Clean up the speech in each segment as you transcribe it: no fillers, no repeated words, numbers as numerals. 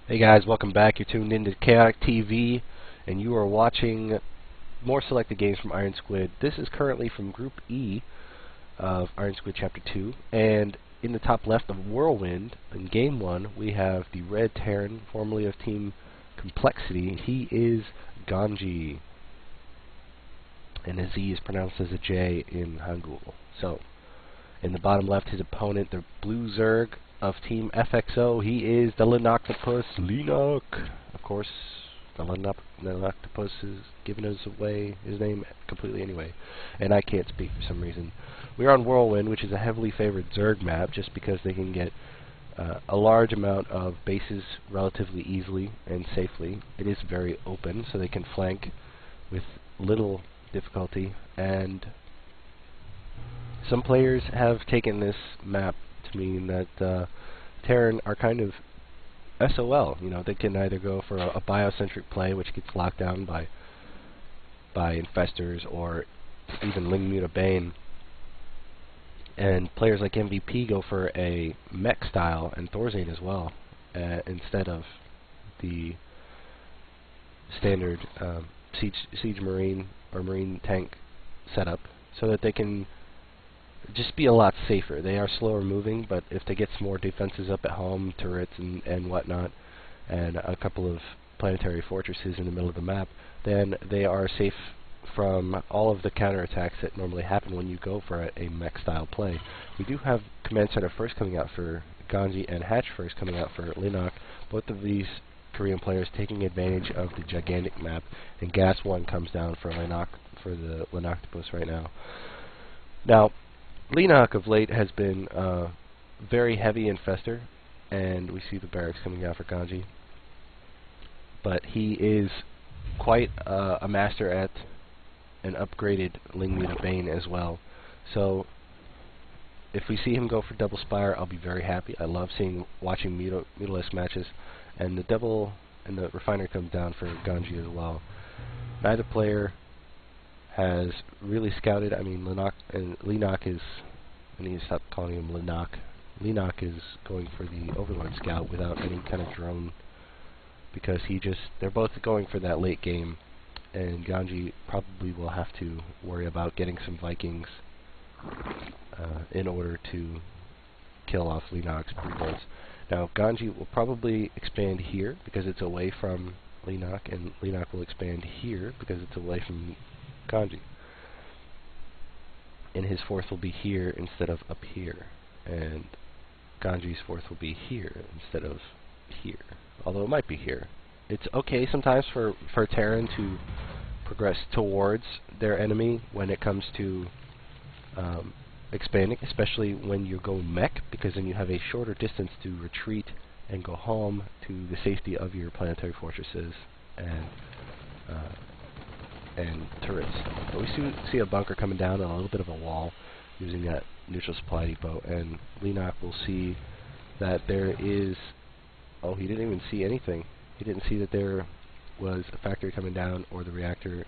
Hey guys, welcome back. You're tuned into Chaotic TV, and you are watching more selected games from IronSquid. This is currently from Group E of IronSquid Chapter 2, and in the top left of Whirlwind, in Game 1, we have the Red Terran, formerly of Team Complexity. He is Ganzi, and his Z is pronounced as a J in Hangul. So, in the bottom left, his opponent, the Blue Zerg of Team FXO, he is the Leenock. Of course, the Leenock is giving us away his name completely anyway, and I can't speak for some reason. We're on Whirlwind, which is a heavily favored Zerg map, just because they can get a large amount of bases relatively easily and safely. It is very open, so they can flank with little difficulty, and some players have taken this map to mean that Terran are kind of SOL. You know, they can either go for a biocentric play, which gets locked down by infestors, or even Lingmuta Bane. And players like MVP go for a mech style and Thorzane as well, instead of the standard siege marine or marine tank setup, so that they can just be a lot safer. They are slower moving, but if they get some more defenses up at home, turrets and whatnot, and a couple of planetary fortresses in the middle of the map, then they are safe from all of the counterattacks that normally happen when you go for a mech-style play. We do have Command Center first coming out for Ganzi and Hatch first coming out for Leenock. Both of these Korean players taking advantage of the gigantic map, and Gas 1 comes down for Leenock, for the Leenock right now. Now, Leenock of late has been very heavy infester, and we see the barracks coming out for Ganzi. But he is quite a master at an upgraded Lingmuta Bane as well. So if we see him go for double Spire, I'll be very happy. I love watching Mutalisk matches, and the double and the Refiner comes down for Ganzi as well. Neither player has really scouted. I mean, Leenock is, I need to stop calling him Leenock. Leenock is going for the Overlord scout without any kind of drone, because they're both going for that late game, and Ganzi probably will have to worry about getting some Vikings in order to kill off Leenock's pre-bolts. Now, Ganzi will probably expand here because it's away from Leenock, and Leenock will expand here because it's away from Ganzi. And his fourth will be here instead of up here, and Ganji's fourth will be here instead of here, although it might be here. It's okay sometimes for Terran to progress towards their enemy when it comes to expanding, especially when you go mech, because then you have a shorter distance to retreat and go home to the safety of your planetary fortresses and turrets. But we see a bunker coming down on a little bit of a wall using that neutral supply depot, and Leenock will see that there is... Oh, he didn't even see anything. He didn't see that there was a factory coming down, or the reactor,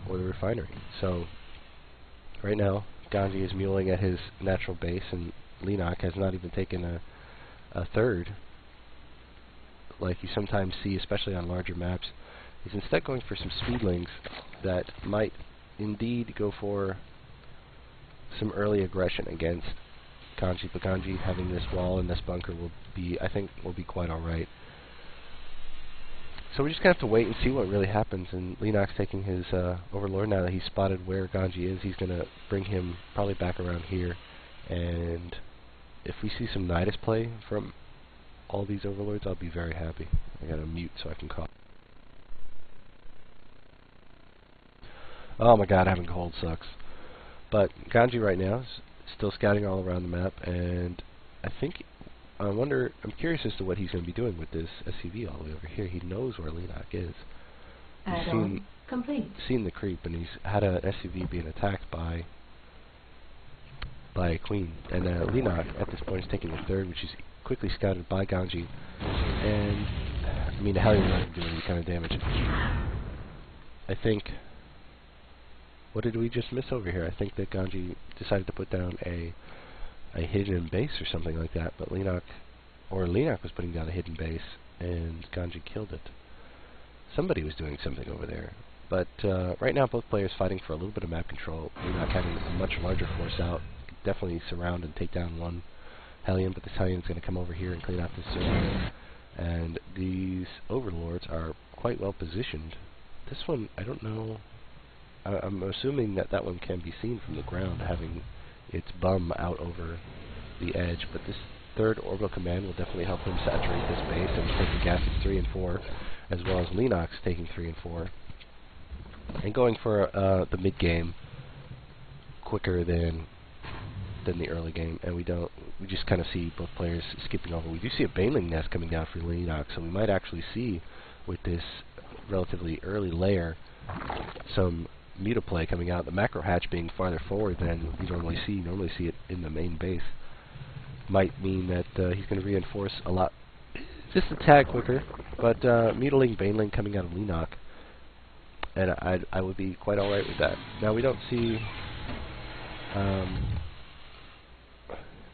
or the refinery. So, right now, Ganzi is muling at his natural base, and Leenock has not even taken a third, like you sometimes see, especially on larger maps. He's instead going for some speedlings that might indeed go for some early aggression against Ganzi, but Ganzi having this wall and this bunker I think will be quite alright. So we're just going to have to wait and see what really happens, and Leenock's taking his Overlord now that he's spotted where Ganzi is. He's going to bring him probably back around here, and if we see some Nidus play from all these Overlords, I'll be very happy. I got to mute so I can call. Oh my god, having cold sucks. But Ganzi right now is still scouting all around the map, and I'm curious as to what he's going to be doing with this SCV all the way over here. He knows where Leenock is. He's seen the creep, and he's had an SCV being attacked by a queen. And Leenock at this point is taking the third, which is quickly scouted by Ganzi. And I mean, how are you going to do any kind of damage? I think... What did we just miss over here? I think that Ganzi decided to put down a hidden base or something like that, but Leenock or Leenock was putting down a hidden base, and Ganzi killed it. Somebody was doing something over there. But right now, both players fighting for a little bit of map control. Leenock having a much larger force out. Definitely surround and take down one Hellion, but this Hellion is going to come over here and clean out this circle. And these Overlords are quite well positioned. This one, I don't know. I'm assuming that that one can be seen from the ground, having its bum out over the edge. But this third orbital command will definitely help him saturate this base and taking gases 3 and 4, as well as Leenock's taking 3 and 4. And going for the mid game quicker than the early game, and we just kind of see both players skipping over. We do see a Baneling nest coming down for Leenock, so we might actually see with this relatively early layer some mutaplay coming out. The macro hatch being farther forward than we normally see. Normally see it in the main base. Might mean that he's going to reinforce a lot, just a tad quicker. But mutiling Baneling coming out of Leenock, and I would be quite alright with that. Now we don't see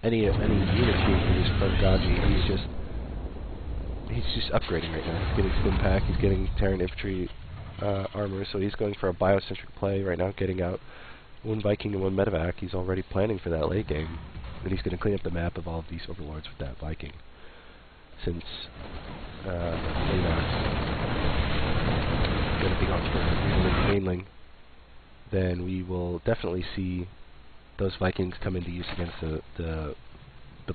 any units being produced from Ganzi. He's just upgrading right now. He's getting stim pack, he's getting Terran infantry armor, so he's going for a biocentric play right now, getting out one Viking and one medevac. He's already planning for that late game, and he's going to clean up the map of all of these overlords with that Viking. Since Leenock's going to be on for Baneling, then we will definitely see those Vikings come into use against the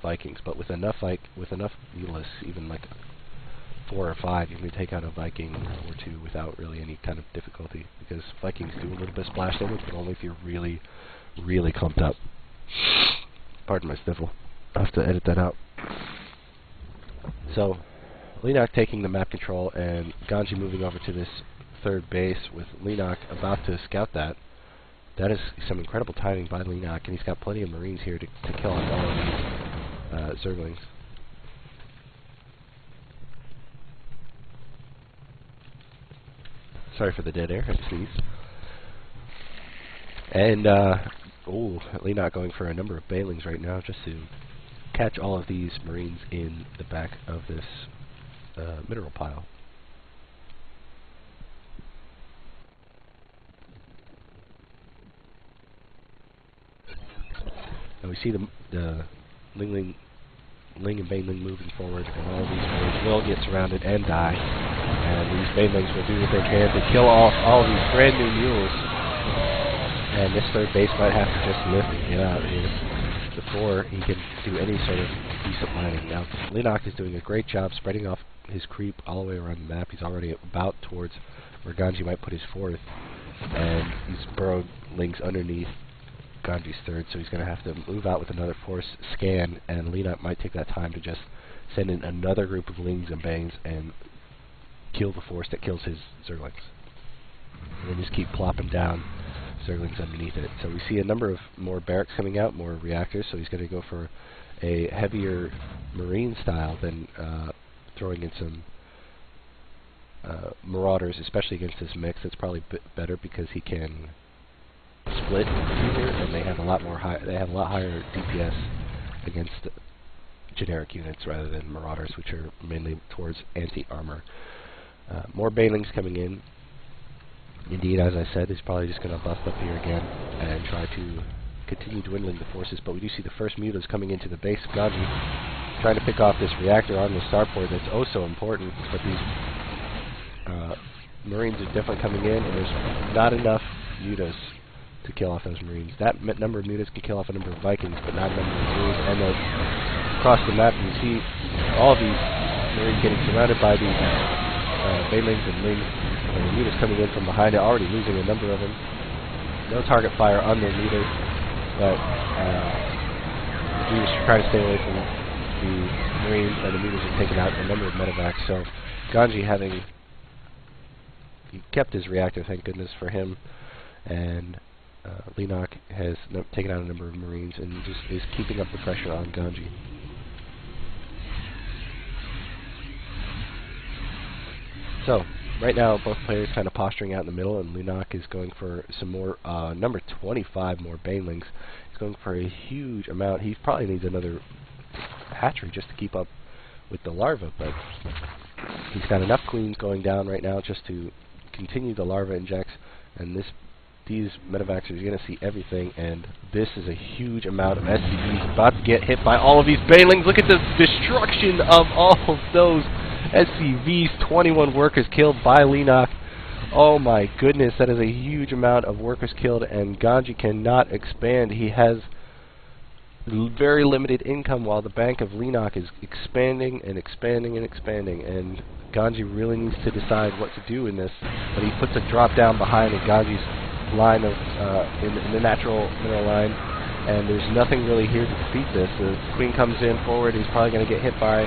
Vikings. But with enough Ulysses, even like 4 or 5, you can take out a Viking or 2 without really any kind of difficulty, because Vikings do a little bit of splash damage, but only if you're really, really clumped up. Pardon my sniffle. I'll have to edit that out. So, Leenock taking the map control, and Ganzi moving over to this third base with Leenock about to scout that. That is some incredible timing by Leenock, and he's got plenty of Marines here to kill off all of these Zerglings. Sorry for the dead air, I sneezed. And, Leenock going for a number of Banelings right now, just to catch all of these Marines in the back of this mineral pile. And we see the Ling and Baneling moving forward, and all of these Marines will get surrounded and die. And these Banelings will do what they can to kill all of these brand new mules. And this third base might have to just lift and get out of here before he can do any sort of decent mining. Now, Leenock is doing a great job spreading off his creep all the way around the map. He's already about towards where Ganzi might put his 4th, and he's burrowed Lings underneath Ganzi's 3rd, so he's going to have to move out with another force scan, and Leenock might take that time to just send in another group of Lings and Banes and kill the force that kills his Zerglings. And then just keep plopping down Zerglings underneath it. So we see a number of more barracks coming out, more reactors, so he's going to go for a heavier Marine style than throwing in some Marauders, especially against this mix. It's probably better because he can split easier, and they have a lot higher DPS against generic units rather than Marauders, which are mainly towards anti-armor. More Banelings coming in. Indeed, as I said, he's probably just going to bust up here again and try to continue dwindling the forces, but we do see the first mutas coming into the base of Ganzi, trying to pick off this reactor on the starport that's oh so important, but these Marines are definitely coming in, and there's not enough mutas to kill off those Marines. That number of mutas can kill off a number of Vikings, but not a number of Marines. And across the map, you see all of these Marines getting surrounded by these Banelings and Lings, and the mutas coming in from behind it, already losing a number of them. No target fire on their mutas, but we just try to stay away from the Marines, and the mutas are taking out a number of medevacs. So Ganzi he kept his reactor, thank goodness for him, and Leenock has taken out a number of Marines and just is keeping up the pressure on Ganzi. So, right now, both players kind of posturing out in the middle, and Leenock is going for some more, number 25 more Banelings. He's going for a huge amount. He probably needs another hatchery just to keep up with the larva, but he's got enough queens going down right now just to continue the larva injects, and these medevacs are going to see everything, and this is a huge amount of SCVs about to get hit by all of these banelings. Look at the destruction of all of those SCVs. 21 workers killed by Leenock. Oh my goodness, that is a huge amount of workers killed, and Ganzi cannot expand. He has very limited income while the bank of Leenock is expanding and expanding and expanding, and Ganzi really needs to decide what to do in this, but he puts a drop down behind in Ganzi's line of in the natural mineral line, and there's nothing really here to defeat this. The queen comes in forward. He's probably going to get hit by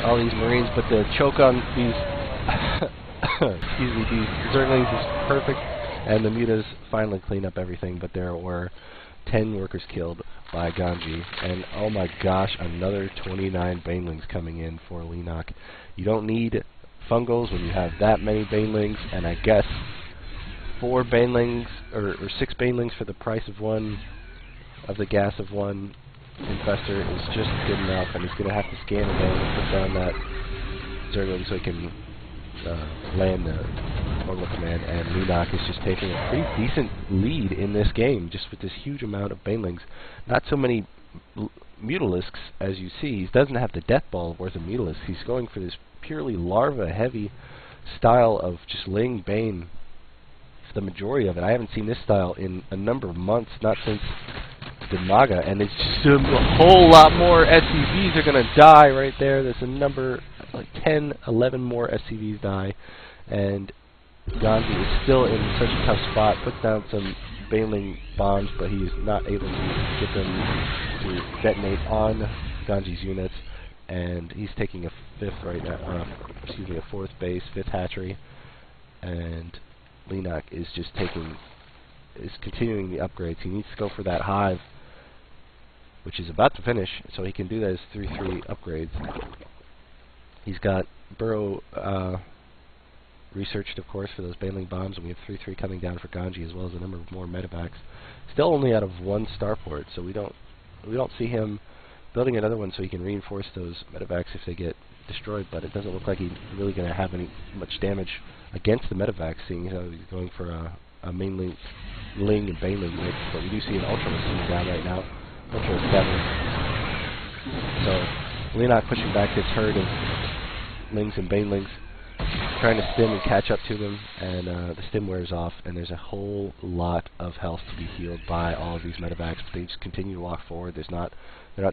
all these marines, but the choke on these excuse me, these zerglings is perfect, and the mutas finally clean up everything, but there were 10 workers killed by Ganzi, and oh my gosh, another 29 banelings coming in for Leenock. You don't need fungals when you have that many banelings, and I guess 4 banelings or 6 banelings for the price of one of the gas of one infestor is just good enough, and he's going to have to scan again and put down that zergling so he can land the orbital command, and Leenock is just taking a pretty decent lead in this game, just with this huge amount of banelings. Not so many mutalisks as you see. He doesn't have the death ball worth of mutalisks. He's going for this purely larva-heavy style of just laying bane for the majority of it. I haven't seen this style in a number of months, not since the Maga, and it's just a whole lot more SCVs are going to die right there. There's a number, like 10, 11 more SCVs die, and Ganzi is still in such a tough spot. Puts down some baneling bombs, but he's not able to get them to detonate on Ganzi's units, and he's taking a fourth base, 5th hatchery, and Leenock is just continuing the upgrades. He needs to go for that hive, which is about to finish, so he can do those 3-3 upgrades. He's got burrow researched, of course, for those baneling bombs, and we have 3-3 coming down for Ganzi, as well as a number of more medevacs. Still only out of 1 starport, so we don't see him building another one so he can reinforce those medevacs if they get destroyed. But it doesn't look like he's really going to have much damage against the medevacs, seeing how he's going for a mainly ling and baneling mix. But we do see an ultralisk coming down right now. Ultralisk Devil. So Leenock pushing back this herd of lings and banelings, trying to stim and catch up to them, and the stim wears off, and there's a whole lot of health to be healed by all of these medevacs, but they just continue to walk forward. They're not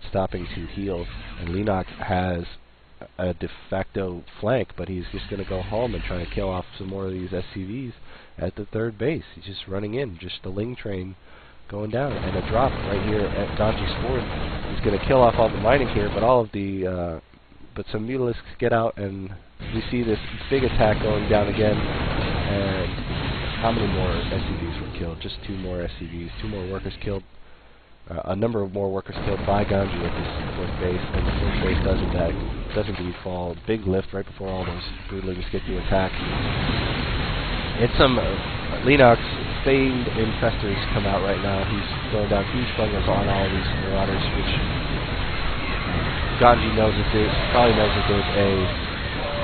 stopping to heal, and Leenock has a de facto flank, but he's just going to go home and try to kill off some more of these SCVs at the 3rd base. He's just running in, just the ling train going down, and a drop right here at Ganzi's fort. He's going to kill off all the mining here, but all of the but some mutalisks get out, and we see this big attack going down again. And how many more SCVs were killed? Just 2 more SCVs, 2 more workers killed. A number of more workers killed by Ganzi at this 4th base, and the 4th base does indeed fall. Big lift right before all those broodlings get to attack. It's some Leenock's famed infestors come out right now. He's throwing down huge fungals on all of these marauders, which Ganzi probably knows that there's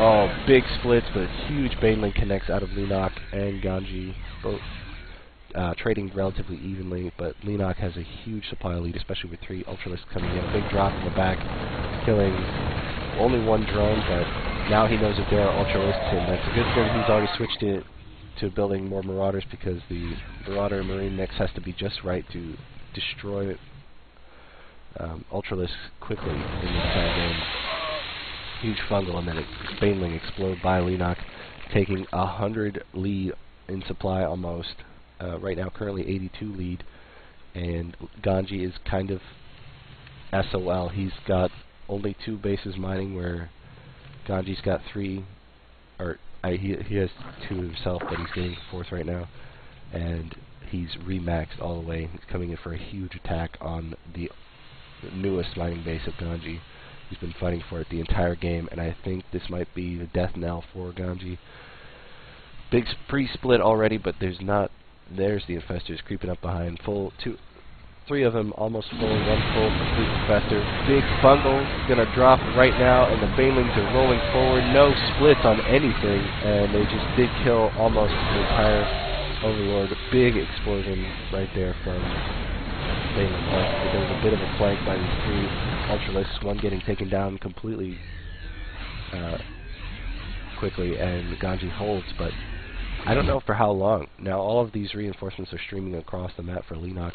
a big splits, but huge baneling connects out of Leenock and Ganzi, both trading relatively evenly, but Leenock has a huge supply lead, especially with 3 ultralisks coming in. A big drop in the back, killing only 1 drone, but now he knows that there are ultralisks, and that's a good thing. He's already switched it to building more marauders, because the marauder marine mix has to be just right to destroy ultralisks quickly in this kind of game. Huge fungal, and then baneling explode by Leenock, taking 100 lead in supply almost. Right now, currently 82 lead, and Ganzi is kind of SOL. He's got only 2 bases mining, where Ganzi's got 3, or he has 2 himself, but he's getting 4th right now, and he's remaxed all the way. He's coming in for a huge attack on the newest mining base of Ganzi. He's been fighting for it the entire game, and I think this might be the death knell for Ganzi. Big pre-split already, but there's the infestors creeping up behind. three of them almost full, one full complete infestor. Big bungle gonna drop right now, and the banelings are rolling forward. No splits on anything, and they just did kill almost the entire Overlord. Big explosion right there from Baneling. There was a bit of a flank by these three Ultralisks, one getting taken down completely quickly, and Ganzi holds, but I don't know for how long. Now all of these reinforcements are streaming across the map for Leenock.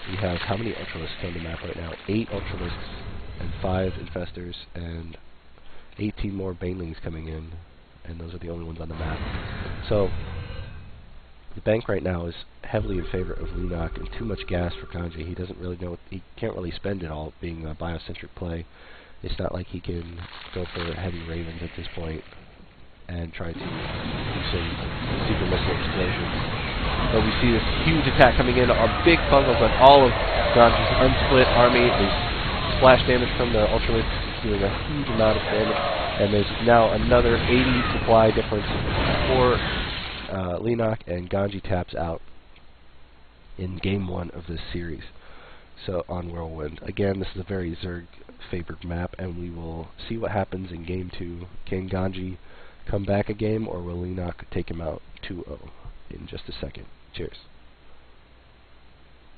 We have how many Ultralisks on the map right now? 8 Ultralisks and 5 Infestors and 18 more Banelings coming in, and those are the only ones on the map. So the bank right now is heavily in favor of Leenock, and too much gas for Ganzi. He doesn't really know, he can't really spend it all, being a biocentric play. It's not like he can go for heavy Ravens at this point and try to do some super missile explosions. But we see this huge attack coming in, our big bungles on all of Ganzi's unsplit army. There's splash damage from the Ultralisks doing a huge amount of damage, and there's now another 80 supply difference for Leenock, and Ganzi taps out in game 1 of this series. So on Whirlwind. Again, this is a very Zerg favored map, and we will see what happens in game 2. Can Ganzi come back a game, or will Leenock take him out 2-0 in just a second? Cheers.